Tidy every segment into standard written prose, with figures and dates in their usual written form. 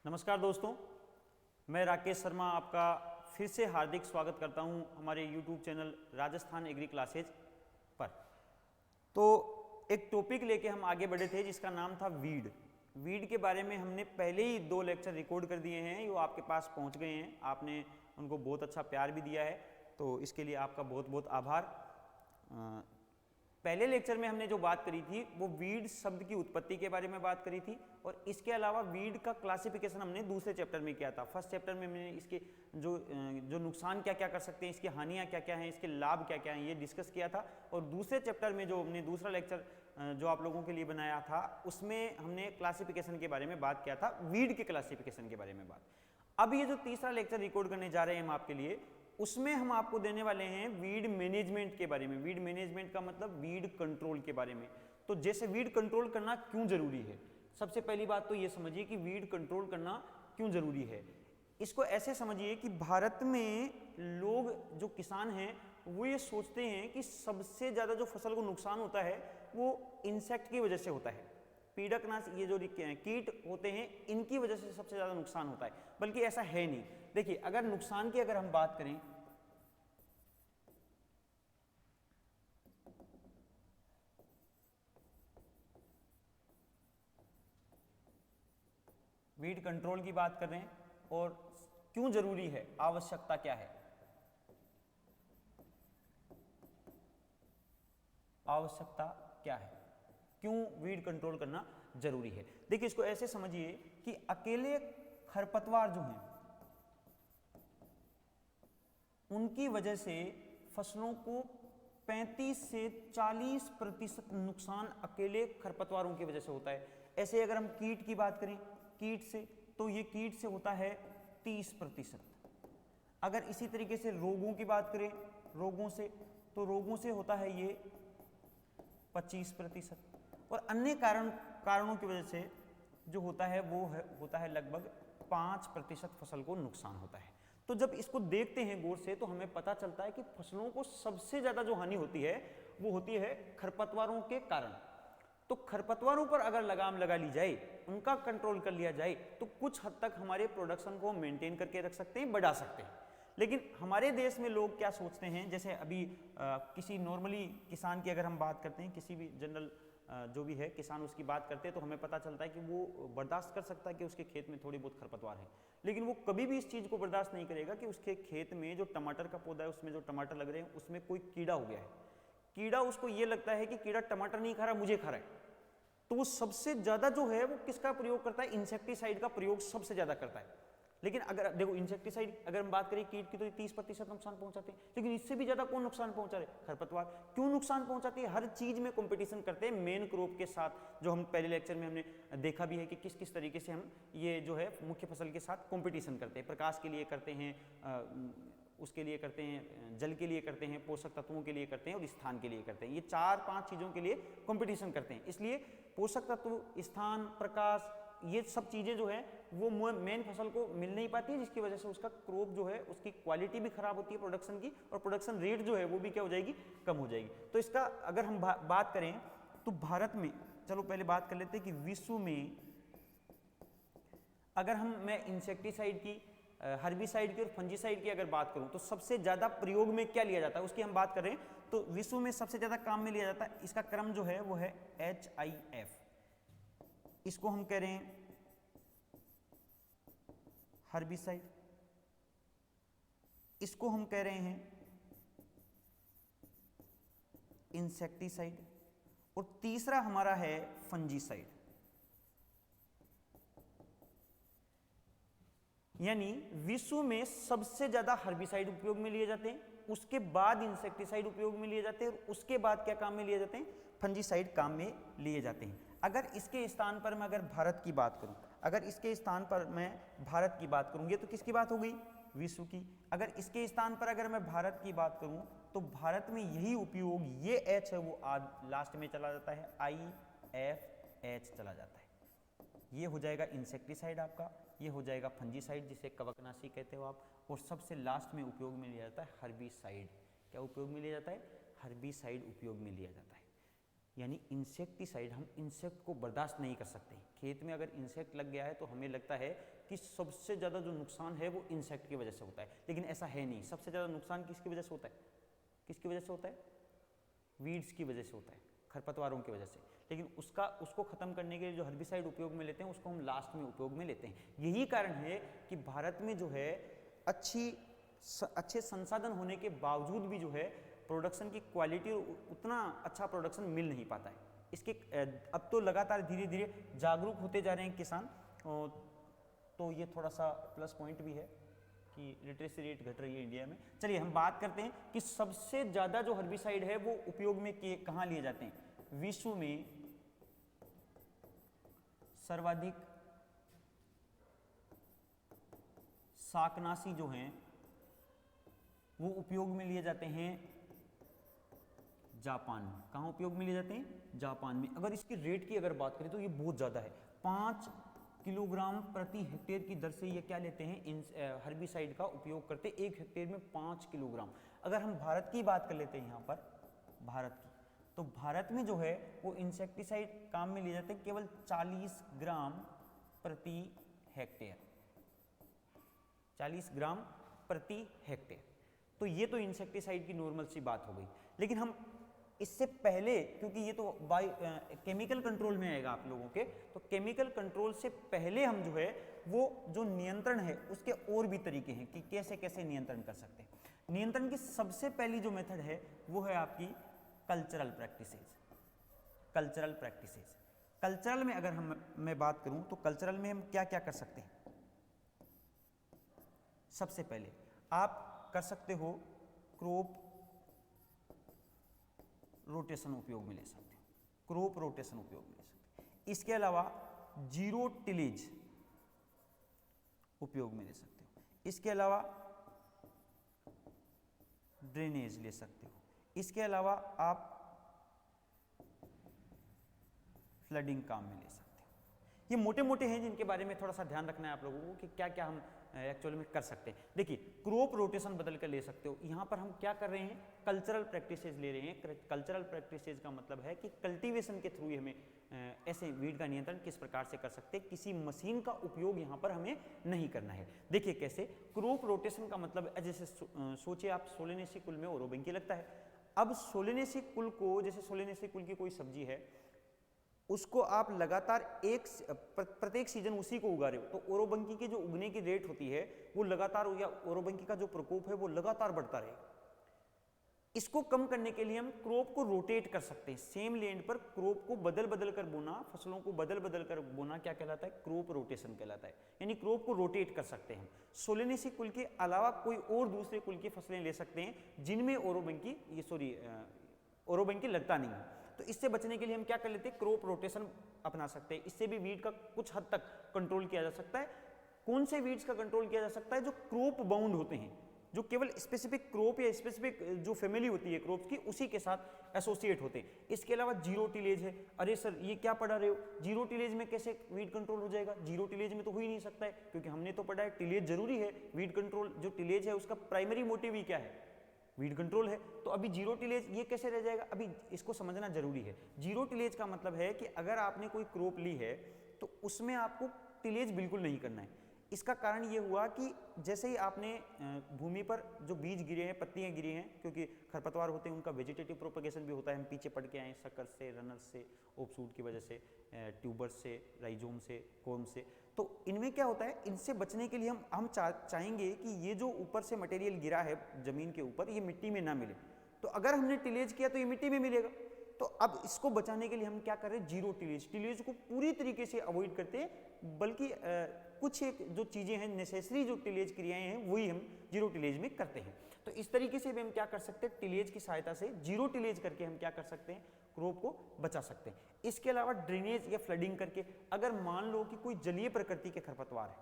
नमस्कार दोस्तों, मैं राकेश शर्मा आपका फिर से हार्दिक स्वागत करता हूं हमारे YouTube channel Rajasthan agri classes पर। तो एक टॉपिक लेके हम आगे बढ़े थे जिसका नाम था वीड। वीड के बारे में हमने पहले ही 2 लेक्चर रिकॉर्ड कर दिए हैं, वो आपके पास पहुंच गए हैं। आपने उनको बहुत अच्छा प्यार भी दिया है, तो इसके लिए आपका बहुत बहुत आभार। पहले लेक्चर में हमने जो बात करी थी वो वीड शब्द की उत्पत्ति के बारे में बात करी थी, और इसके अलावा वीड का क्लासिफिकेशन हमने दूसरे चैप्टर में किया था। फर्स्ट चैप्टर में मैंने इसके जो नुकसान क्या क्या कर सकते हैं, इसकी हानियां क्या क्या हैं, इसके लाभ क्या क्या हैं, ये डिस्कस किया था। और दूसरे चैप्टर में जो हमने दूसरा लेक्चर जो आप लोगों के लिए बनाया था, उसमें हमने क्लासिफिकेशन के बारे में बात किया था, वीड के क्लासिफिकेशन के बारे में बात। अब ये जो तीसरा लेक्चर रिकॉर्ड करने जा रहे हैं हम आपके लिए, उसमें हम आपको देने वाले हैं वीड मैनेजमेंट के बारे में। वीड मैनेजमेंट का मतलब वीड कंट्रोल के बारे में। तो जैसे वीड कंट्रोल करना क्यों जरूरी है, सबसे पहली बात तो ये समझिए कि वीड कंट्रोल करना क्यों जरूरी है। इसको ऐसे समझिए कि भारत में लोग जो किसान हैं वो ये सोचते हैं कि सबसे ज़्यादा जो फसल को नुकसान होता है वो इंसेक्ट की वजह से होता है। पीड़कनाश, ये जो कीट होते हैं, इनकी वजह से सबसे ज़्यादा नुकसान होता है, बल्कि ऐसा है नहीं। देखिए, अगर नुकसान की अगर हम बात करें, वीड कंट्रोल की बात कर रहे हैं और क्यों जरूरी है, आवश्यकता क्या है, आवश्यकता क्या है, क्यों वीड कंट्रोल करना जरूरी है। देखिए, इसको ऐसे समझिए कि अकेले खरपतवार जो हैं उनकी वजह से फसलों को 35 से 40% नुकसान अकेले खरपतवारों की वजह से होता है। ऐसे अगर हम कीट की बात करें, कीट से, तो ये कीट से होता है 30%। अगर इसी तरीके से रोगों की बात करें, रोगों से, तो रोगों से होता है ये 25%। और अन्य कारणों की वजह से जो होता है वो होता है लगभग 5% फसल को नुकसान होता है। तो जब इसको देखते हैं गौर से, तो हमें पता चलता है कि फसलों को सबसे ज्यादा जो हानि होती है वो होती है खरपतवारों के कारण। तो खरपतवारों पर अगर लगाम लगा ली जाए, उनका कंट्रोल कर लिया जाए, तो कुछ हद तक हमारे प्रोडक्शन को मेंटेन करके रख सकते हैं, बढ़ा सकते हैं। लेकिन हमारे देश में लोग क्या सोचते हैं, जैसे अभी किसी नॉर्मली किसान की अगर हम बात करते हैं, किसी भी जनरल जो भी है किसान, उसकी बात करते हैं, तो हमें पता चलता है कि वो बर्दाश्त कर सकता है कि उसके खेत में थोड़ी बहुत खरपतवार है, लेकिन वो कभी भी इस चीज़ को बर्दाश्त नहीं करेगा कि उसके खेत में जो टमाटर का पौधा है, उसमें जो टमाटर लग रहे हैं, उसमें कोई कीड़ा हो गया है। कीड़ा, उसको ये लगता है कि कीड़ा टमाटर नहीं खा रहा, मुझे खा रहा है। तो वो सबसे ज़्यादा जो है वो किसका प्रयोग करता है, इंसेक्टिसाइड का प्रयोग सबसे ज़्यादा करता है। लेकिन अगर देखो, इंसेक्टिसाइड अगर हम बात करें कीट की, तो 30% नुकसान पहुंचाते हैं, लेकिन इससे भी ज्यादा कौन नुकसान पहुंचा रहे, खरपतवार। क्यों नुकसान पहुंचाती है, हर चीज में कंपटीशन करते हैं मेन क्रॉप के साथ। जो हम पहले लेक्चर में हमने देखा भी है कि किस किस तरीके से हम ये जो है मुख्य फसल के साथ कंपटीशन करते हैं। प्रकाश के लिए करते हैं, उसके लिए करते हैं, जल के लिए करते हैं, पोषक तत्वों के लिए करते हैं, और स्थान के लिए करते हैं। ये 4-5 चीज़ों के लिए कंपटीशन करते हैं। इसलिए पोषक तत्व, स्थान, प्रकाश, ये सब चीज़ें जो है वो मेन फसल को मिल नहीं पाती है, जिसकी वजह से उसका क्रॉप जो है उसकी क्वालिटी भी खराब होती है प्रोडक्शन की, और प्रोडक्शन रेट जो है वो भी क्या हो जाएगी, कम हो जाएगी। तो इसका अगर हम बात करें तो भारत में, चलो पहले बात कर लेते हैं कि विश्व में अगर मैं इंसेक्टिसाइड की, हर्बिसाइड की और फंजीसाइड की अगर बात करूं, तो सबसे ज्यादा प्रयोग में क्या लिया जाता है उसकी हम बात करें, तो विश्व में सबसे ज्यादा काम में लिया जाता है, इसका क्रम जो है वो है HIF। इसको हम कह रहे हैं हर्बिसाइड, इसको हम कह रहे हैं इंसेक्टिसाइड, और तीसरा हमारा है फंजीसाइड। यानी विश्व में सबसे ज्यादा हर्बिसाइड उपयोग में लिए जाते हैं, उसके बाद इंसेक्टिसाइड उपयोग में लिए जाते हैं, और उसके बाद क्या काम में लिए जाते हैं, फंजीसाइड काम में लिए जाते हैं। अगर इसके स्थान पर मैं अगर भारत की बात करूं, अगर इसके स्थान पर मैं भारत की बात करूं, ये तो किसकी बात हो गई, विश्व की। अगर इसके स्थान पर अगर मैं भारत की बात करूं, तो भारत में यही उपयोग, ये H है वो लास्ट में चला जाता है, IFH चला जाता है। ये हो जाएगा इंसेक्टिसाइड आपका, ये हो जाएगा फंजीसाइड जिसे कवकनाशी कहते हो आप, और सबसे लास्ट में उपयोग में लिया जाता है हर्बिसाइड। क्या उपयोग में लिया जाता है, हर्बिसाइड उपयोग में लिया जाता है। यानी इंसेक्टिसाइड, हम इंसेक्ट को बर्दाश्त नहीं कर सकते। खेत में अगर इंसेक्ट लग गया है तो हमें लगता है कि सबसे ज़्यादा जो नुकसान है वो इंसेक्ट की वजह से होता है, लेकिन ऐसा है नहीं। सबसे ज़्यादा नुकसान किसकी वजह से होता है? किसकी वजह से होता है? वीड्स की वजह से होता है, खरपतवारों की वजह से। लेकिन उसको ख़त्म करने के लिए जो हर्बिसाइड उपयोग में लेते हैं उसको हम लास्ट में उपयोग में लेते हैं। यही कारण है कि भारत में जो है अच्छे संसाधन होने के बावजूद भी जो है प्रोडक्शन की क्वालिटी उतना अच्छा प्रोडक्शन मिल नहीं पाता है। इसके अब तो लगातार धीरे धीरे जागरूक होते जा रहे हैं किसान, तो ये थोड़ा सा प्लस पॉइंट भी है कि लिटरेसी रेट घट रही है इंडिया में। चलिए हम बात करते हैं कि सबसे ज़्यादा जो हर्बिसाइड है वो उपयोग में कहाँ लिए जाते हैं। विश्व में सर्वाधिक शाकनाशी जो हैं वो उपयोग में लिए जाते हैं जापान में। कहाँ उपयोग में लिए जाते हैं? जापान में। अगर इसके रेट की अगर बात करें तो ये बहुत ज़्यादा है। 5 किलोग्राम प्रति हेक्टेयर की दर से ये क्या लेते हैं? इन हर्बिसाइड का उपयोग करते हैं। 1 हेक्टेयर में 5 किलोग्राम। अगर हम भारत की बात कर लेते हैं यहाँ पर भारत की, तो भारत में जो है वो इंसेक्टिसाइड काम में लिए जाते हैं केवल 40 ग्राम प्रति हेक्टेयर। 40 ग्राम प्रति हेक्टेयर। तो ये तो इंसेक्टिसाइड की नॉर्मल सी बात हो गई। लेकिन हम इससे पहले, क्योंकि ये तो केमिकल कंट्रोल में आएगा आप लोगों के, तो केमिकल कंट्रोल से पहले हम जो है वो जो नियंत्रण है उसके और भी तरीके हैं कि कैसे कैसे नियंत्रण कर सकते हैं। नियंत्रण की सबसे पहली जो मेथड है वो है आपकी cultural practices. Cultural practices, cultural में अगर मैं बात करूं तो कल्चरल में हम क्या क्या कर सकते हैं? सबसे पहले आप कर सकते हो क्रॉप रोटेशन उपयोग में ले सकते हो। क्रॉप रोटेशन उपयोग में ले सकते हो। इसके अलावा जीरो टिलेज उपयोग में ले सकते हो। इसके अलावा ड्रेनेज ले सकते हो। इसके अलावा आप फ्लडिंग काम में ले सकते हो। ये मोटे मोटे हैं जिनके बारे में थोड़ा सा ध्यान रखना है आप लोगों को कि क्या क्या हम एक्चुअल में कर सकते हैं। देखिए क्रॉप रोटेशन बदल कर ले सकते हो। यहाँ पर हम क्या कर रहे हैं? कल्चरल प्रैक्टिसेस ले रहे हैं। कल्चरल प्रैक्टिसेस का मतलब है कि कल्टीवेशन के थ्रू हमें ऐसे वीड का नियंत्रण किस प्रकार से कर सकते हैं। किसी मशीन का उपयोग यहाँ पर हमें नहीं करना है। देखिए कैसे क्रॉप रोटेशन का मतलब, जैसे सोचिए आप सोलेनेसी कुल में ओरोबेंकी लगता है। अब सोलेनेसी कुल को, जैसे सोलेनेसी कुल की कोई सब्जी है उसको आप लगातार प्रत्येक सीजन उसी को उगा रहे हो, तो ओरोबंकी की जो उगने की रेट होती है वो लगातार, या ओरोबंकी का जो प्रकोप है वो लगातार बढ़ता रहे। इसको कम करने के लिए हम क्रॉप को रोटेट कर सकते हैं। सेम लैंड पर क्रॉप को बदल बदल कर बोना, फसलों को बदल बदल कर बोना क्या कहलाता है? क्रॉप रोटेशन कहलाता है। यानी क्रॉप को रोटेट कर सकते हैं। सोलेनेसी कुल के अलावा कोई और दूसरे कुल की फसलें ले सकते हैं जिनमें ओरोबंकी लगता नहीं है। तो इससे बचने के लिए हम क्या कर लेते हैं? क्रॉप रोटेशन अपना सकते हैं। इससे भी वीड का कुछ हद तक कंट्रोल किया जा सकता है। कौन से वीड्स का कंट्रोल किया जा सकता है? जो क्रॉप बाउंड होते हैं, जो केवल स्पेसिफिक क्रॉप या स्पेसिफिक जो फैमिली होती है क्रॉप्स की उसी के साथ एसोसिएट होते हैं। इसके अलावा जीरो टिलेज है। अरे सर ये क्या पढ़ा रहे हो? जीरो टिलेज में कैसे वीड कंट्रोल हो जाएगा? जीरो टिलेज में तो हो ही नहीं सकता है, क्योंकि हमने तो पढ़ा है टिलेज जरूरी है। वीड कंट्रोल जो टिलेज है उसका प्राइमरी मोटिव ही क्या है? वीड कंट्रोल है। तो अभी जीरो टिलेज ये कैसे रह जाएगा? अभी इसको समझना जरूरी है। जीरो टिलेज का मतलब है कि अगर आपने कोई क्रॉप ली है तो उसमें आपको टिलेज बिल्कुल नहीं करना है। इसका कारण ये हुआ कि जैसे ही आपने भूमि पर जो बीज गिरे हैं, पत्तियां गिरी हैं, क्योंकि खरपतवार होते हैं उनका वेजिटेटिव प्रोपगेशन भी होता है। हम पीछे पढ़ के आए शक्कर से, रनर्स से, ऑफशूट की वजह से, ट्यूबर्स से, राइजोम से, कोर्म से। तो इनमें क्या होता है? इनसे बचने के लिए हम चाहेंगे कि ये जो ऊपर से मटेरियल गिरा है जमीन के ऊपर, ये मिट्टी में ना मिले। तो अगर हमने टिलेज किया तो ये मिट्टी में मिलेगा। तो अब इसको बचाने के लिए हम क्या कर रहे हैं? Zero tillage. टिलेज को पूरी तरीके से अवॉइड करते हैं, बल्कि कुछ एक जो चीजें हैं, नेसेसरी जो टिलेज क्रियाएं हैं वही हम जीरो टिलेज में करते हैं। तो इस तरीके से भी हम क्या कर सकते हैं? टिलेज की सहायता से, जीरो टिलेज करके हम क्या कर सकते हैं? क्रॉप को बचा सकते हैं। इसके अलावा ड्रेनेज या फ्लडिंग करके, अगर मान लो कि कोई जलीय प्रकृति के खरपतवार है,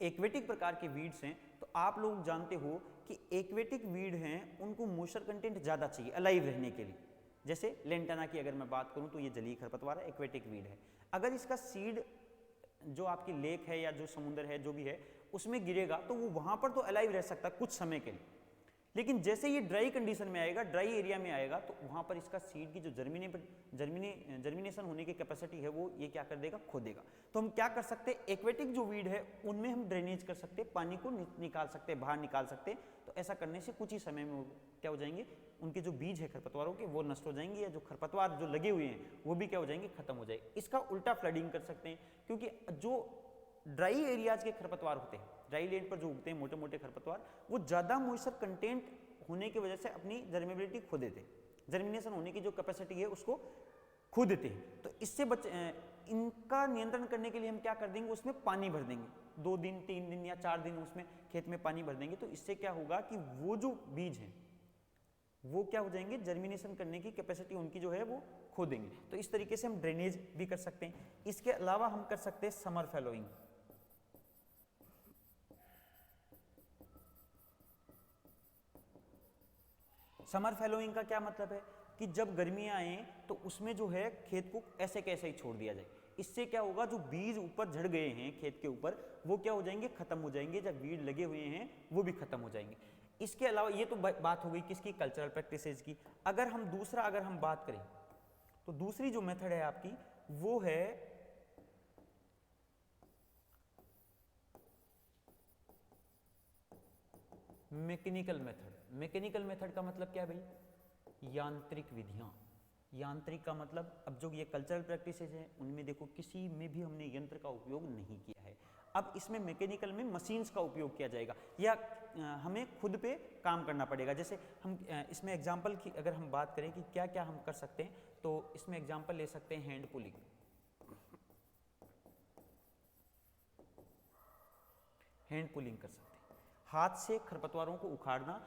एक्वेटिक प्रकार के वीड्स हैं, तो आप लोग जानते हो कि एक्वेटिक वीड हैं उनको मॉइस्चर कंटेंट ज़्यादा चाहिए अलाइव रहने के लिए। जैसे लेंटाना की अगर मैं बात करूं तो ये जलीय खरपतवार है, एक्वेटिक वीड है। अगर इसका सीड जो आपकी लेक है या जो समुद्र है जो भी है उसमें गिरेगा तो वो वहां पर तो अलाइव रह सकता है कुछ समय के लिए, लेकिन जैसे ये ड्राई कंडीशन में आएगा, ड्राई एरिया में आएगा, तो वहां पर इसका सीड की जो जर्मिनेशन होने की कैपेसिटी है वो ये क्या कर देगा, खो देगा। तो हम क्या कर सकते हैं, एक्वेटिक जो वीड है उनमें हम ड्रेनेज कर सकते हैं, पानी को निकाल सकते हैं, बाहर निकाल सकते हैं। तो ऐसा करने से कुछ ही समय में क्या हो जाएंगे, उनके जो बीज है खरपतवारों के वो नष्ट हो जाएंगे, या जो खरपतवार जो लगे हुए हैं वो भी क्या हो जाएंगे, खत्म हो जाएंगे। इसका उल्टा फ्लडिंग कर सकते हैं, क्योंकि जो ड्राई एरियाज के खरपतवार होते हैं, ड्राई लैंड पर जो उगते हैं मोटे मोटे खरपतवार, वो ज़्यादा मॉइस्चर कंटेंट होने की वजह से अपनी जर्मेबिलिटी खो देते हैं, जर्मिनेशन होने की जो कैपेसिटी है उसको खो देते हैं। तो इससे इनका नियंत्रण करने के लिए हम क्या कर देंगे, उसमें पानी भर देंगे, 2 दिन 3 दिन या 4 दिन उसमें खेत में पानी भर देंगे। तो इससे क्या होगा कि वो जो बीज हैं वो क्या हो जाएंगे, जर्मिनेशन करने की कैपेसिटी उनकी जो है वो खो देंगे। तो इस तरीके से हम ड्रेनेज भी कर सकते हैं। इसके अलावा हम कर सकते हैं समर फैलोइंग। समर फैलोइंग का क्या मतलब है कि जब गर्मियां आए तो उसमें जो है खेत को ऐसे कैसे ही छोड़ दिया जाए। इससे क्या होगा, जो बीज ऊपर झड़ गए हैं खेत के ऊपर वो क्या हो जाएंगे, खत्म हो जाएंगे, जब बीज लगे हुए हैं वो भी खत्म हो जाएंगे। इसके अलावा ये तो बात हो गई किसकी, कल्चरल प्रैक्टिसेस की। अगर हम बात करें तो दूसरी जो मेथड है आपकी वो है मैकेनिकल मेथड। मैकेनिकल मेथड का मतलब क्या है भाई, यांत्रिक विधियां। यांत्रिक का मतलब, अब जो ये कल्चरल प्रैक्टिसेस हैं उनमें देखो किसी में भी हमने यंत्र का उपयोग नहीं किया है। अब इसमें मैकेनिकल में मशीन्स का उपयोग किया जाएगा, या हमें खुद पे काम करना पड़ेगा। जैसे हम इसमें एग्जांपल की अगर हम बात करें कि क्या क्या हम कर सकते हैं, तो इसमें एग्जांपल ले सकते हैं हैंड पुलिंग। हैंड पुलिंग कर सकते हैं, हाथ से खरपतवारों को उखाड़ना।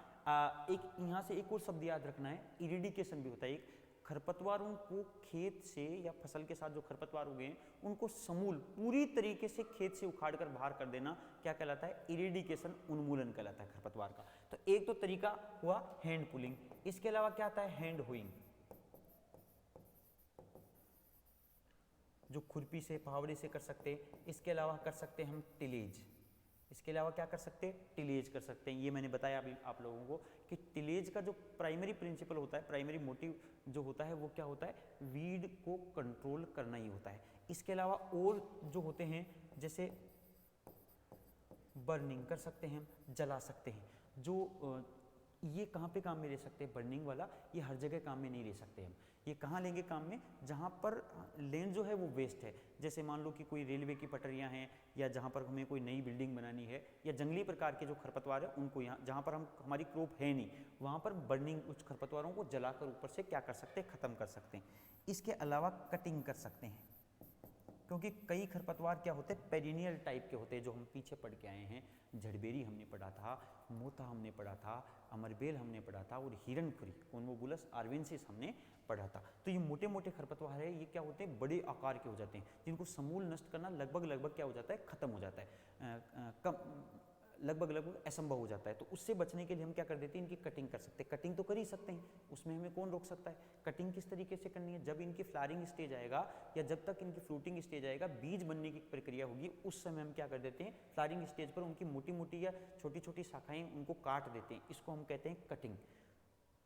एक यहाँ से एक और शब्द याद रखना है, इरिडिकेशन भी होता है एक। खरपतवारों को खेत से या फसल के साथ जो खरपतवार उगे हैं उनको समूल पूरी तरीके से खेत से उखाड़ कर बाहर कर देना क्या कहलाता है, इरिडिकेशन, उन्मूलन कहलाता है खरपतवार का। तो एक तो तरीका हुआ हैंड पुलिंग। इसके अलावा क्या आता है, हैंड होइंग, जो खुरपी से फावड़े से कर सकते हैं। इसके अलावा कर सकते हैं हम टिलेज। इसके अलावा क्या कर सकते हैं, टिलेज कर सकते हैं। ये मैंने बताया अभी आप लोगों को कि टिलेज का जो प्राइमरी प्रिंसिपल होता है, प्राइमरी मोटिव जो होता है वो क्या होता है, वीड को कंट्रोल करना ही होता है। इसके अलावा और जो होते हैं जैसे बर्निंग कर सकते हैं, जला सकते हैं। जो ये कहाँ पे काम में ले सकते हैं, बर्निंग वाला ये हर जगह काम में नहीं ले सकते हम। ये कहाँ लेंगे काम में, जहाँ पर लैंड जो है वो वेस्ट है। जैसे मान लो कि कोई रेलवे की पटरियाँ हैं, या जहाँ पर हमें कोई नई बिल्डिंग बनानी है, या जंगली प्रकार के जो खरपतवार है उनको यहाँ जहाँ पर हमारी क्रॉप है नहीं वहाँ पर बर्निंग, उस खरपतवारों को जलाकर ऊपर से क्या कर सकते हैं, ख़त्म कर सकते हैं। इसके अलावा कटिंग कर सकते हैं, क्योंकि कई खरपतवार क्या होते हैं, पेरिनियल टाइप के होते हैं, जो हम पीछे पढ़ के आए हैं। झड़बेरी हमने पढ़ा था, मोथा हमने पढ़ा था, अमरबेल हमने पढ़ा था, और हिरणखुरी कॉन्वोबुलस आर्वेंसिस हमने पढ़ा था। तो ये मोटे मोटे खरपतवार है, ये क्या होते हैं, बड़े आकार के हो जाते हैं, जिनको समूल नष्ट करना लगभग क्या हो जाता है, खत्म हो जाता है, लगभग असंभव हो जाता है। तो उससे बचने के लिए हम क्या कर देते हैं, इनकी कटिंग कर सकते हैं। कटिंग तो कर ही सकते हैं, उसमें हमें कौन रोक सकता है। कटिंग किस तरीके से करनी है, जब इनकी फ्लावरिंग स्टेज आएगा या जब तक इनकी फ्रूटिंग स्टेज आएगा, बीज बनने की प्रक्रिया होगी, उस समय हम क्या कर देते हैं, फ्लावरिंग स्टेज पर उनकी मोटी मोटी या छोटी छोटी शाखाएं उनको काट देते हैं। इसको हम कहते हैं कटिंग,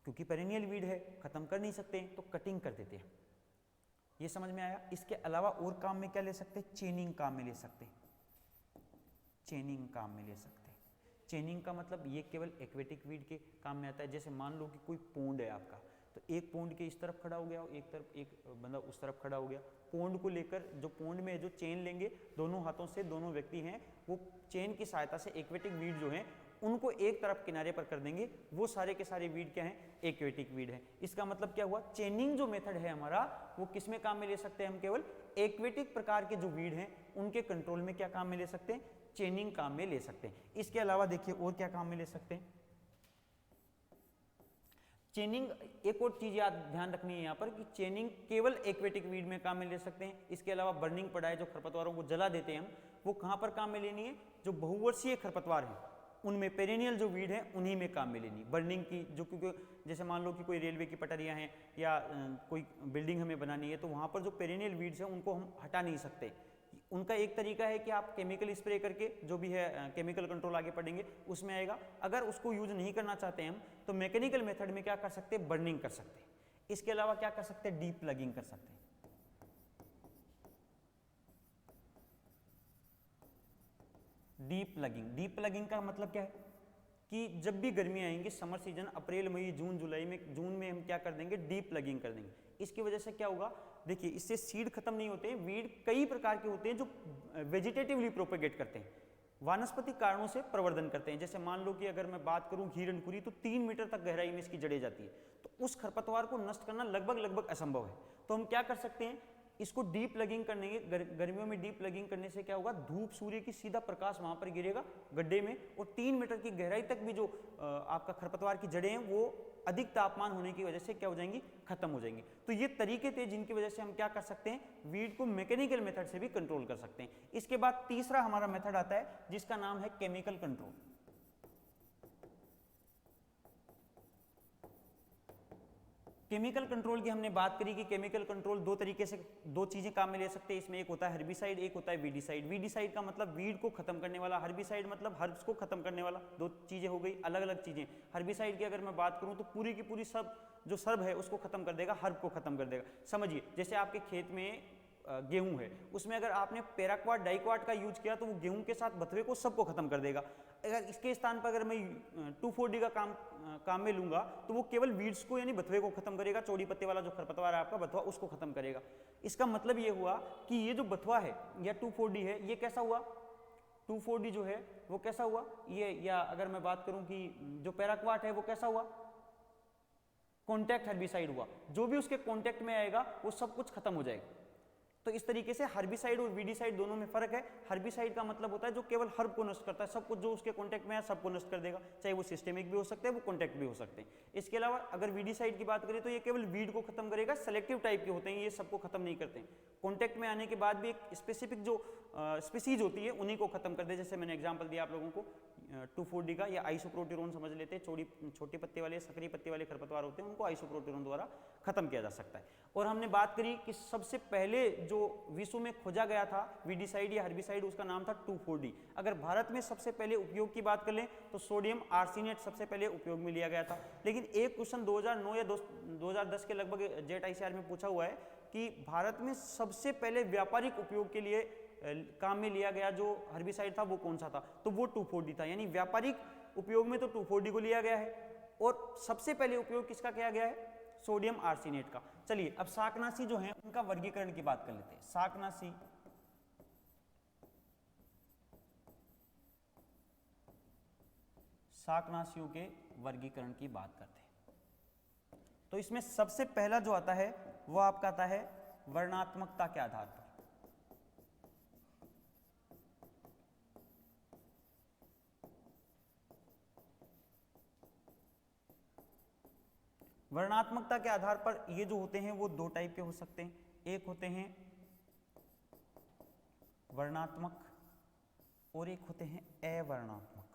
क्योंकि पेरेनियल वीड है, खत्म कर नहीं सकते तो कटिंग कर देते हैं। ये समझ में आया। इसके अलावा और काम में क्या ले सकते हैं, चेनिंग काम में ले सकते हैं, चेनिंग काम में ले सकते हैं। चेनिंग का मतलब ये केवल एक्वेटिक वीड के काम में आता है। जैसे मान लो कि कोई पोंड है आपका, तो एक पोंड के इस तरफ खड़ा हो गया, एक तरफ एक बंदा उस तरफ खड़ा हो गया। पोंड को लेकर जो पोंड में जो चेन लेंगे, दोनों हाथों से दोनों व्यक्ति हैं, वो चेन की सहायता से एक्वेटिक वीड जो है उनको एक तरफ किनारे पर कर देंगे। वो सारे के सारे वीड क्या हैं, एक्वेटिक वीड है। इसका मतलब क्या हुआ, चेनिंग जो मेथड है हमारा वो किस में काम में ले सकते हैं, हम केवल एक्वेटिक प्रकार के जो वीड हैं उनके कंट्रोल में क्या काम में ले सकते हैं, चेनिंग काम में ले सकते हैं। इसके अलावा देखिए और क्या काम में ले सकते हैं, चेनिंग। एक और चीज याद ध्यान रखनी है यहाँ पर कि चेनिंग केवल एक्वेटिक वीड में काम में ले सकते हैं। इसके अलावा बर्निंग पड़ा है, जो खरपतवारों को जला देते हैं हम, वो कहाँ पर काम में लेनी है, जो बहुवर्षीय खरपतवार हैं उनमें, पेरेनियल जो वीड है उन्हीं में काम में लेनी। बर्निंग की जो, क्योंकि जैसे मान लो कि कोई रेलवे की पटरियाँ हैं या कोई बिल्डिंग हमें बनानी है, तो वहाँ पर जो पेरेनियल वीड्स हैं उनको हम हटा नहीं सकते, उनका एक तरीका है कि आप केमिकल स्प्रे करके, जो भी है केमिकल कंट्रोल आगे पढ़ेंगे उसमें आएगा। अगर उसको यूज नहीं करना चाहते हैं हम, तो मैकेनिकल मेथड में क्या कर सकते हैं, बर्निंग कर सकते हैं। इसके अलावा क्या कर सकते हैं, डीप प्लगिंग कर सकते हैं। डीप प्लगिंग का मतलब क्या है कि जब भी गर्मी आएंगी, समर सीजन अप्रैल मई जून जुलाई में, जून में हम क्या कर देंगे, डीप प्लगिंग कर देंगे। इसकी वजह से क्या होगा, देखिए इससे सीड खत्म नहीं होते हैं, वीड कई प्रकार के होते हैं जो वेजिटेटिवली प्रोपेगेट करते हैं, वानस्पतिक कारणों से प्रवर्धन करते हैं। जैसे मान लो कि अगर मैं बात करूं हिरणखुरी, तो 3 मीटर तक गहराई में इसकी जड़ें जाती है, तो उस खरपतवार को नष्ट करना लगभग असंभव है। तो हम क्या कर सकते हैं, इसको डीप प्लगिंग करने के, गर्मियों में डीप प्लगिंग करने से क्या होगा, धूप सूर्य की सीधा प्रकाश वहां पर गिरेगा गड्ढे में, और 3 मीटर की गहराई तक भी जो आपका खरपतवार की जड़ें हैं वो अधिक तापमान होने की वजह से क्या हो जाएंगी, खत्म हो जाएंगी। तो ये तरीके थे जिनकी वजह से हम क्या कर सकते हैं, वीड को मैकेनिकल मेथड से भी कंट्रोल कर सकते हैं। इसके बाद तीसरा हमारा मेथड आता है जिसका नाम है केमिकल कंट्रोल। केमिकल कंट्रोल की हमने बात करी कि केमिकल कंट्रोल दो तरीके से, दो चीजें काम में ले सकते हैं। इसमें एक होता है हर्बिसाइड, एक होता है वीडिसाइड। वीडिसाइड का मतलब वीड को खत्म करने वाला, हर्बिसाइड मतलब हर्ब्स को खत्म करने वाला। दो चीजें हो गई, अलग अलग चीजें। हर्बिसाइड की अगर मैं बात करूं तो पूरी की पूरी सब जो सर्ब है उसको खत्म कर देगा, हर्ब को खत्म कर देगा। समझिए जैसे आपके खेत में गेहूं है, उसमें अगर आपने पैराक्वाट डाइक्वाट का यूज किया तो वो गेहूं के साथ बथुए को सबको खत्म कर देगा। अगर इसके स्थान पर अगर मैं 2,4-D का काम में लूंगा तो वो केवल वीड्स को यानी बथुए को खत्म करेगा, चौड़ी पत्ते वाला जो खरपतवार है आपका बथुआ, उसको खत्म करेगा। इसका मतलब ये हुआ कि ये जो बथुआ है या 2,4-D है, ये कैसा हुआ, 2,4-D जो है वो कैसा हुआ ये, या अगर मैं बात करूं कि जो पैराक्वाट है वो कैसा हुआ, कॉन्टैक्ट हर्बिसाइड हुआ। जो भी उसके कॉन्टैक्ट में आएगा वो सब कुछ खत्म हो जाएगा। तो इस तरीके से हर्बिसाइड और वीडिसाइड दोनों में फर्क है। हर्बिसाइड का मतलब होता है जो केवल हर्ब को नष्ट करता है, सब कुछ जो उसके कॉन्टैक्ट में है सबको नष्ट कर देगा, चाहे वो सिस्टेमिक भी हो सकते हैं, वो कॉन्टैक्ट भी हो सकते हैं। इसके अलावा अगर वीडिसाइड की बात करें तो ये केवल वीड को खत्म करेगा, सेलेक्टिव टाइप के होते हैं, ये सबको खत्म नहीं करते हैं। कॉन्टैक्ट में आने के बाद भी एक स्पेसिफिक जो स्पीसीज होती है उन्हीं को खत्म कर दे। जैसे मैंने एग्जाम्पल दिया आप लोगों को 2,4-D का, या आइसोप्रोटिरोन समझ लेते हैं, छोटे पत्ते वाले सकरी पत्ते वाले खरपतवार होते हैं, उनको आइसोप्रोटिरोन द्वारा खत्म किया जा सकता है। और हमने बात करी कि सबसे पहले जो विश्व में खोजा गया था वीडिसाइड या हर्बिसाइड, उसका नाम था 2,4-D। अगर भारत में सबसे पहले उपयोग की बात कर लें तो सोडियम आर्सेनेट सबसे पहले उपयोग में लिया गया था। लेकिन एक क्वेश्चन 2009 या 2010 के लगभग जेट ICR में पूछा हुआ है कि भारत में सबसे पहले व्यापारिक उपयोग के लिए काम में लिया गया जो हर्बिसाइड था वो कौन सा था, तो वो 2,4-D था। यानी व्यापारिक उपयोग में तो 2,4-D को लिया गया है, और सबसे पहले उपयोग किसका किया गया है, सोडियम आर्सेनेट का। चलिए अब शाकनाशी जो है उनका वर्गीकरण की बात कर लेते हैं। शाकनाशियों के वर्गीकरण की बात करते हैं। तो इसमें सबसे पहला जो आता है वो आपका आता है वर्णात्मकता के आधार पर। वर्णात्मकता के आधार पर ये जो होते हैं वो दो टाइप के हो सकते हैं। एक होते हैं वर्णात्मक और एक होते हैं अवर्णात्मक।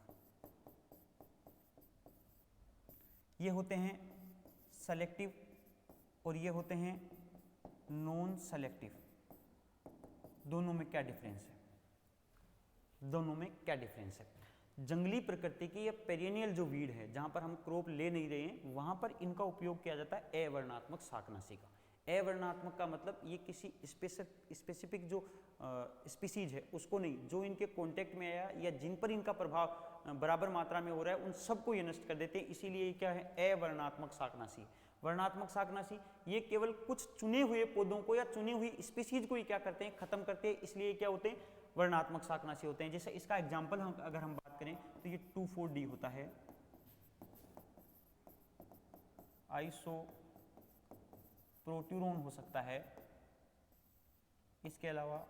ये होते हैं सेलेक्टिव और ये होते हैं नॉन सेलेक्टिव। दोनों में क्या डिफरेंस है, दोनों में क्या डिफरेंस है? जंगली प्रकृति की या पेरिनियल जो वीड है, जहां पर हम क्रॉप ले नहीं रहे हैं, वहां पर इनका उपयोग किया जाता है अवर्णात्मक शाकनाशी का। अवर्णात्मक का मतलब ये किसी स्पेसिफिक जो स्पीसीज है उसको नहीं, जो इनके कांटेक्ट में आया या जिन पर इनका प्रभाव बराबर मात्रा में हो रहा है उन सबको ये नष्ट कर देते हैं। इसीलिए क्या है, अवर्णात्मक शाकनाशी। वर्णात्मक शाकनाशी ये केवल कुछ चुने हुए पौधों को या चुनी हुई स्पीसीज को ही क्या करते हैं, खत्म करते हैं, इसलिए क्या होते हैं, वर्णात्मक शाकनाशी होते हैं। जैसे इसका एग्जाम्पल अगर हम बात करें तो ये 2,4-D होता है, आइसोप्रोट्यूरोन हो सकता है, इसके अलावा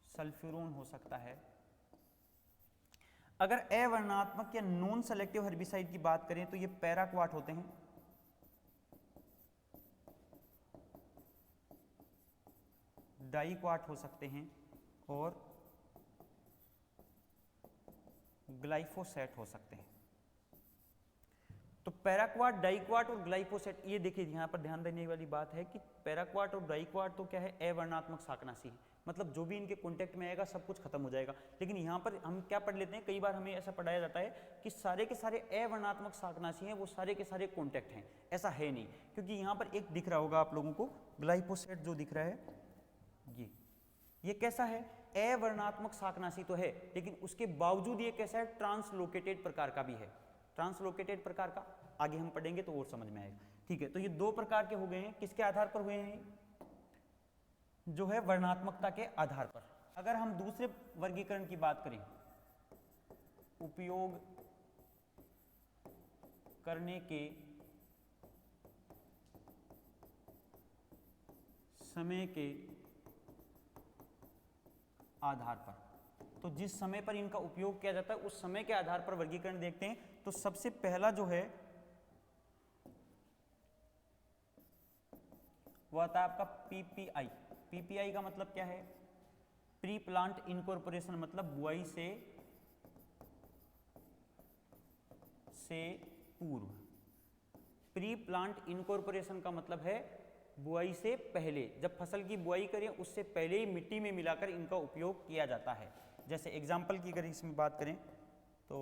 सल्फ्यूरोन हो सकता है। अगर अवर्णात्मक या नॉन सेलेक्टिव हर्बिसाइड की बात करें तो ये पैराक्वाट होते हैं, डाइक्वाट हो सकते हैं और ग्लाइफोसेट हो सकते हैं। तो पैराक्वाट, डाइक्वाट और ग्लाइफोसेट, ये देखिए यहाँ पर ध्यान देने वाली बात है कि पैराक्वाट और डाइक्वाट तो क्या है, अवर्णात्मक शाकनाशी है, मतलब जो भी इनके कॉन्टेक्ट में आएगा सब कुछ खत्म हो जाएगा। लेकिन यहाँ पर हम क्या पढ़ लेते हैं, कई बार हमें ऐसा पढ़ाया जाता है कि सारे के सारे अवर्णात्मक शाकनाशी हैं, वो सारे के सारे कॉन्टेक्ट हैं, ऐसा है नहीं। क्योंकि यहाँ पर एक दिख रहा होगा आप लोगों को, ग्लाइफोसेट जो दिख रहा है ये कैसा है, अवर्णात्मक शाकनाशी तो है, लेकिन उसके बावजूद ये कैसा है, ट्रांसलोकेटेड प्रकार का भी है। ट्रांसलोकेटेड प्रकार का आगे हम पढ़ेंगे तो और समझ में आएगा। ठीक है, तो ये दो प्रकार के हो गए हैं, किसके आधार पर हुए हैं, जो है वर्णात्मकता के आधार पर। अगर हम दूसरे वर्गीकरण की बात करें, उपयोग करने के समय के आधार पर, तो जिस समय पर इनका उपयोग किया जाता है उस समय के आधार पर वर्गीकरण देखते हैं। तो सबसे पहला जो है वो आता है आपका पीपीआई। पीपीआई का मतलब क्या है, प्री प्लांट इनकॉर्पोरेशन, मतलब बुआई से पूर्व। प्री प्लांट इनकॉर्पोरेशन का मतलब है बुआई से पहले, जब फसल की बुआई करें उससे पहले ही मिट्टी में मिलाकर इनका उपयोग किया जाता है। जैसे एग्जाम्पल की अगर इसमें बात करें तो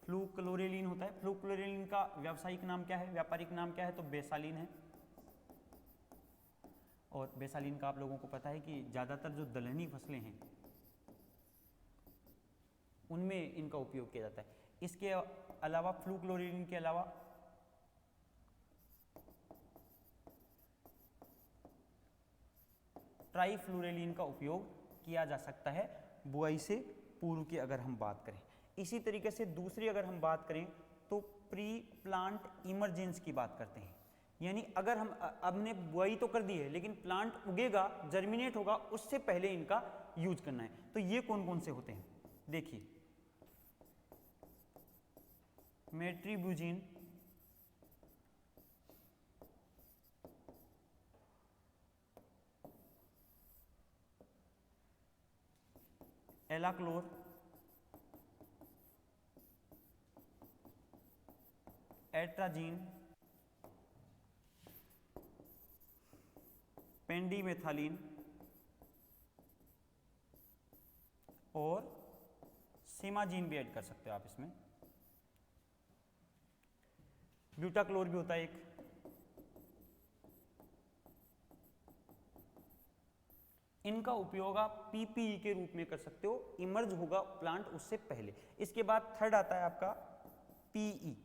फ्लूक्लोरेलिन होता है। फ्लूक्लोरेलिन का व्यावसायिक नाम क्या है, व्यापारिक नाम क्या है, तो बेसालिन है। और बेसालिन का आप लोगों को पता है कि ज़्यादातर जो दलहनी फसलें हैं उनमें इनका उपयोग किया जाता है। इसके अलावा फ्लूक्लोरेलिन के अलावा ट्राइफ्लूरेलिन का उपयोग किया जा सकता है बुआई से पूर्व की अगर हम बात करें। इसी तरीके से दूसरी अगर हम बात करें तो प्री प्लांट इमरजेंस की बात करते हैं, यानी अगर हम हमने बुआई तो कर दी है लेकिन प्लांट उगेगा, जर्मिनेट होगा, उससे पहले इनका यूज करना है। तो ये कौन कौन से होते हैं, देखिए मेट्रीब्यूजिन, एलाक्लोर, एट्राजीन, पेंडीमेथालिन और सीमाजीन भी ऐड कर सकते हो आप इसमें। ब्यूटाक्लोर भी होता है एक। इनका उपयोग आप पीपीई के रूप में कर सकते हो, इमर्ज होगा प्लांट उससे पहले। इसके बाद थर्ड आता है आपका पीई,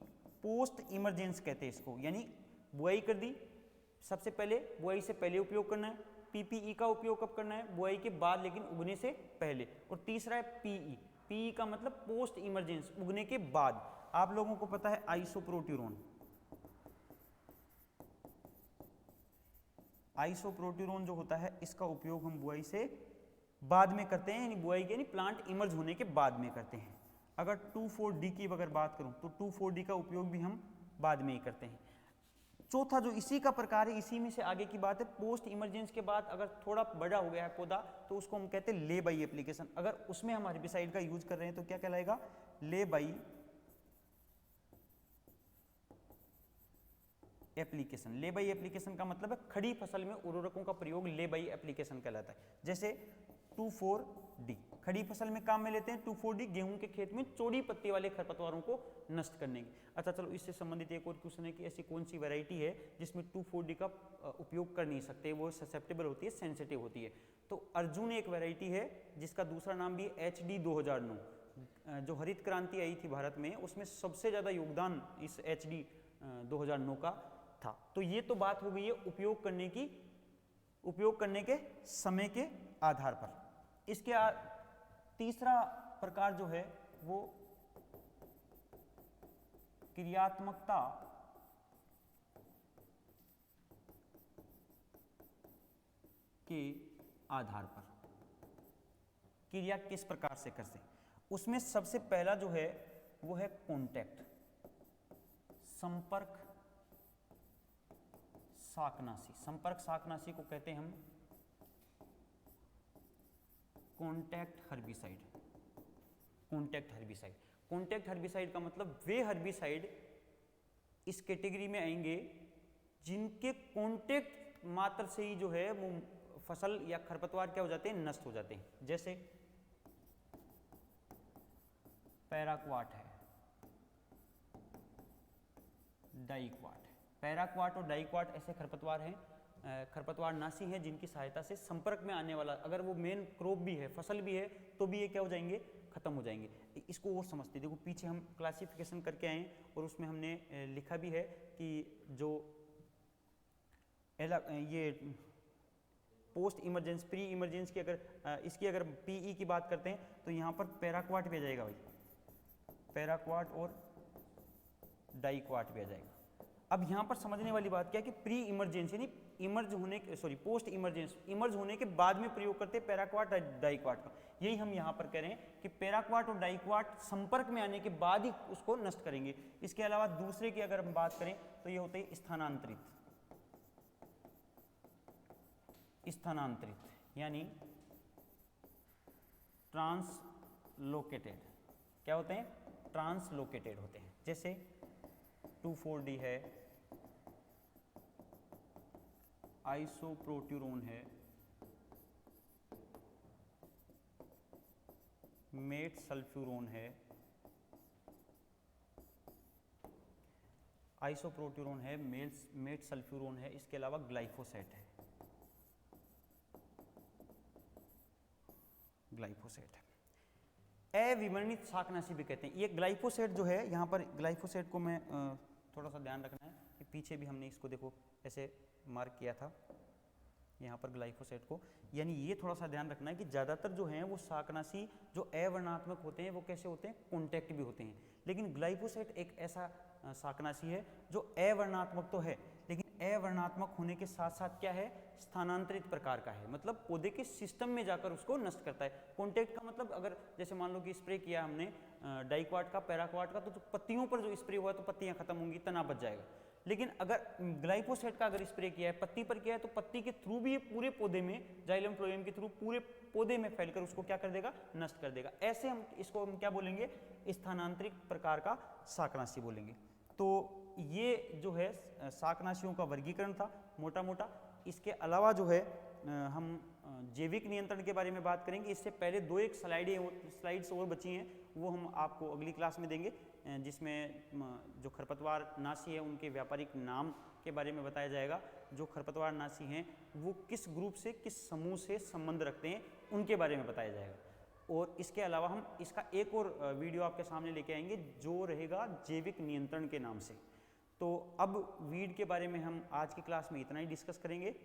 पोस्ट इमरजेंस कहते हैं इसको, यानी बुआई कर दी सबसे पहले, बुआई से पहले उपयोग करना है। पीपीई का उपयोग कब करना है, बुआई के बाद लेकिन उगने से पहले। और तीसरा है पीई, पीई का मतलब पोस्ट इमरजेंस, उगने के बाद। आप लोगों को पता है आइसोप्रोट्यूरोन, आइसोप्रोट्यूरोन जो होता है इसका उपयोग हम बुआई से बाद में करते हैं, यानी बुआई के यानी प्लांट इमर्ज होने के बाद में करते हैं। अगर 2,4-D की अगर बात करूं तो 2,4-D का उपयोग भी हम बाद में ही करते हैं। चौथा जो इसी का प्रकार है, इसी में से आगे की बात है, पोस्ट इमरजेंस के बाद अगर थोड़ा बड़ा हो गया है पौधा तो उसको हम कहते हैं ले बाई एप्लीकेशन। अगर उसमें हम हर्बिसाइड का यूज कर रहे हैं तो क्या कहलाएगा, ले बाई एप्लीकेशन। ले बाई एप्लीकेशन का मतलब है खड़ी फसल में उर्वरकों का प्रयोग ले बाई एप्लीकेशन कहलाता है। जैसे 2,4-D खड़ी फसल में काम में लेते हैं, 2,4-D गेहूं के खेत में चौड़ी पत्ती वाले खरपतवारों को नष्ट करने की। अच्छा चलो, इससे संबंधित एक और क्वेश्चन है कि ऐसी कौन सी वैरायटी है जिसमें 2,4-D का उपयोग कर नहीं सकते, वो ससेप्टेबल होती है, सेंसिटिव होती है। तो अर्जुन एक वैरायटी है जिसका दूसरा नाम भी HD 2009, जो हरित क्रांति आई थी भारत में उसमें सबसे ज्यादा योगदान इस HD 2009 का था। तो ये तो बात हो गई है उपयोग करने के समय के आधार पर। इसके तीसरा प्रकार जो है वो क्रियात्मकता के आधार पर। क्रिया किस प्रकार से करते, उसमें सबसे पहला जो है वो है कॉन्टैक्ट, संपर्क शाकनाशी। संपर्क शाकनाशी को कहते हैं हम contact herbicide. Contact herbicide. Contact herbicide का मतलब वे हर्बिसाइड इस कैटेगरी में आएंगे जिनके कॉन्टैक्ट मात्र से ही जो है वो फसल या खरपतवार क्या हो जाते हैं, नष्ट हो जाते हैं। जैसे पैराक्वाट है, डाइक्वाट है। पैराक्वाट और डाइक्वाट ऐसे खरपतवार हैं, खरपतवार नाशी हैं जिनकी सहायता से संपर्क में आने वाला, अगर वो मेन क्रॉप भी है, फसल भी है, तो भी ये क्या हो जाएंगे, खत्म हो जाएंगे। इसको और समझते, देखो पीछे हम क्लासिफिकेशन करके आए और उसमें हमने लिखा भी है कि जो ये पोस्ट इमरजेंसी, प्री इमरजेंसी की अगर इसकी अगर पीई की बात करते हैं तो यहाँ पर पैराक्वाट भी आ जाएगा भाई, पैराक्वाट और डाइक्वाट भी आ जाएगा। अब यहाँ पर समझने वाली बात क्या है कि प्री इमरजेंसी नहीं, इमर्ज होने के सॉरी पोस्ट इमरजेंसी, इमर्ज होने के बाद में प्रयोग करते हैं पैराक्वाट डाइक्वाट का। यही हम यहाँ पर कह रहे हैं कि पैराक्वाट और डाइक्वाट संपर्क में आने के बाद ही उसको नष्ट करेंगे। इसके अलावा दूसरे की अगर हम बात करें तो ये होते हैं स्थानांतरित, स्थानांतरित यानी ट्रांसलोकेटेड। क्या होते हैं, ट्रांसलोकेटेड होते हैं। जैसे 2,4-D है, आइसोप्रोट्यूरोन है, मेट सल्फ्यूरोन है, आइसोप्रोट्यूरोन है, मेट सल्फ्यूरोन है, इसके अलावा ग्लाइफोसेट है, ग्लाइफोसेट है। अविवर्णित शाकनाशी भी कहते हैं। ये ग्लाइफोसेट जो है, यहाँ पर ग्लाइफोसेट को मैं थोड़ा सा ध्यान रखना है कि पीछे भी हमने इसको देखो ऐसे मार्क किया था यहाँ पर ग्लाइफोसेट को, यानी ये थोड़ा सा ध्यान रखना है कि ज़्यादातर जो हैं वो शाकनाशी जो अवर्णात्मक होते हैं वो कैसे होते हैं, कॉन्टैक्ट भी होते हैं। लेकिन ग्लाइफोसेट एक ऐसा शाकनाशी है जो अवर्णात्मक तो है, लेकिन अवर्णात्मक होने के साथ साथ क्या है, स्थानांतरित प्रकार का है, मतलब पौधे के सिस्टम में जाकर उसको नष्ट करता है। कॉन्टैक्ट का मतलब अगर जैसे मान लो कि स्प्रे किया हमने डाइक्वाट का, पैराक्वाट का, तो पत्तियों पर जो स्प्रे हुआ तो पत्तियां खत्म होंगी, तना बच जाएगा। लेकिन अगर ग्लाइफोसेट का अगर स्प्रे किया है, पत्ती पर किया है, तो पत्ती के थ्रू भी ये पूरे पौधे में, जाइलम फ्लोएम के थ्रू पूरे पौधे में फैलकर उसको क्या कर देगा, नष्ट कर देगा। ऐसे हम इसको हम क्या बोलेंगे, स्थानांतरित प्रकार का शाकनाशी बोलेंगे। तो ये जो है शाकनाशियों का वर्गीकरण था मोटा मोटा। इसके अलावा जो है हम जैविक नियंत्रण के बारे में बात करेंगे। इससे पहले एक स्लाइड्स और बची हैं, वो हम आपको अगली क्लास में देंगे, जिसमें जो खरपतवार नाशी है उनके व्यापारिक नाम के बारे में बताया जाएगा। जो खरपतवार नाशी हैं वो किस ग्रुप से, किस समूह से संबंध रखते हैं, उनके बारे में बताया जाएगा। और इसके अलावा हम इसका एक और वीडियो आपके सामने लेके आएंगे जो रहेगा जैविक नियंत्रण के नाम से। तो अब वीड के बारे में हम आज की क्लास में इतना ही डिस्कस करेंगे।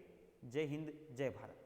जय हिंद, जय भारत।